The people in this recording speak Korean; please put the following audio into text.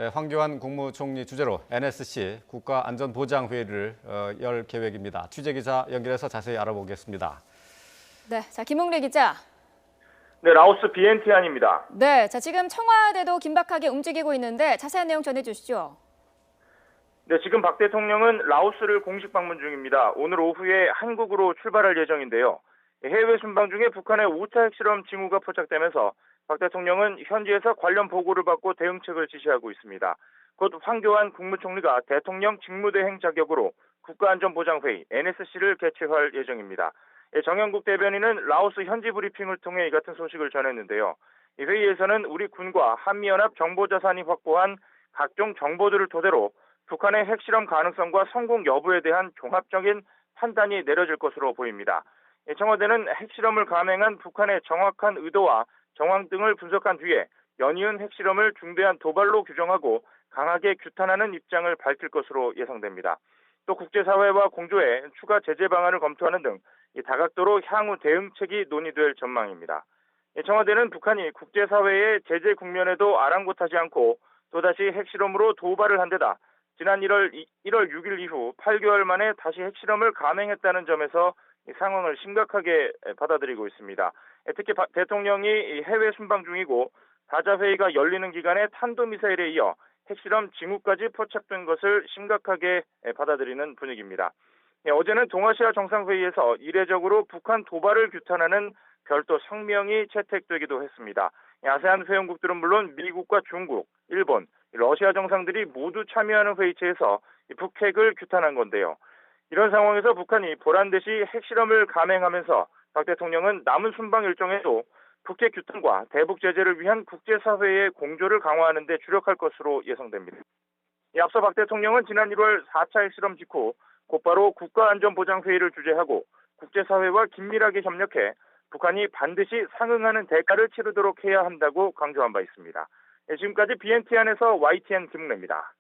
황교안 국무총리 주재로 NSC 국가안전보장회의를 열 계획입니다. 취재기자 연결해서 자세히 알아보겠습니다. 네, 자 김웅래 기자. 네, 라오스 비엔티안입니다. 네, 자 지금 청와대도 긴박하게 움직이고 있는데 자세한 내용 전해주시죠. 네, 지금 박 대통령은 라오스를 공식 방문 중입니다. 오늘 오후에 한국으로 출발할 예정인데요. 해외 순방 중에 북한의 5차 핵실험 징후가 포착되면서 박 대통령은 현지에서 관련 보고를 받고 대응책을 지시하고 있습니다. 곧 황교안 국무총리가 대통령 직무대행 자격으로 국가안전보장회의 NSC를 개최할 예정입니다. 정영국 대변인은 라오스 현지 브리핑을 통해 이 같은 소식을 전했는데요. 이 회의에서는 우리 군과 한미연합 정보자산이 확보한 각종 정보들을 토대로 북한의 핵실험 가능성과 성공 여부에 대한 종합적인 판단이 내려질 것으로 보입니다. 청와대는 핵실험을 감행한 북한의 정확한 의도와 정황 등을 분석한 뒤에 연이은 핵실험을 중대한 도발로 규정하고 강하게 규탄하는 입장을 밝힐 것으로 예상됩니다. 또 국제사회와 공조해 추가 제재 방안을 검토하는 등 다각도로 향후 대응책이 논의될 전망입니다. 청와대는 북한이 국제사회의 제재 국면에도 아랑곳하지 않고 또다시 핵실험으로 도발을 한 데다 지난 1월 6일 이후 8개월 만에 다시 핵실험을 감행했다는 점에서 상황을 심각하게 받아들이고 있습니다. 특히 대통령이 해외 순방 중이고 다자회의가 열리는 기간에 탄도미사일에 이어 핵실험 징후까지 포착된 것을 심각하게 받아들이는 분위기입니다. 어제는 동아시아 정상회의에서 이례적으로 북한 도발을 규탄하는 별도 성명이 채택되기도 했습니다. 아세안 회원국들은 물론 미국과 중국, 일본, 러시아 정상들이 모두 참여하는 회의체에서 북핵을 규탄한 건데요. 이런 상황에서 북한이 보란듯이 핵실험을 감행하면서 박 대통령은 남은 순방 일정에도 북핵 규탄과 대북 제재를 위한 국제사회의 공조를 강화하는 데 주력할 것으로 예상됩니다. 앞서 박 대통령은 지난 1월 4차 핵실험 직후 곧바로 국가안전보장회의를 주재하고 국제사회와 긴밀하게 협력해 북한이 반드시 상응하는 대가를 치르도록 해야 한다고 강조한 바 있습니다. 지금까지 BNT안에서 YTN 김웅래입니다.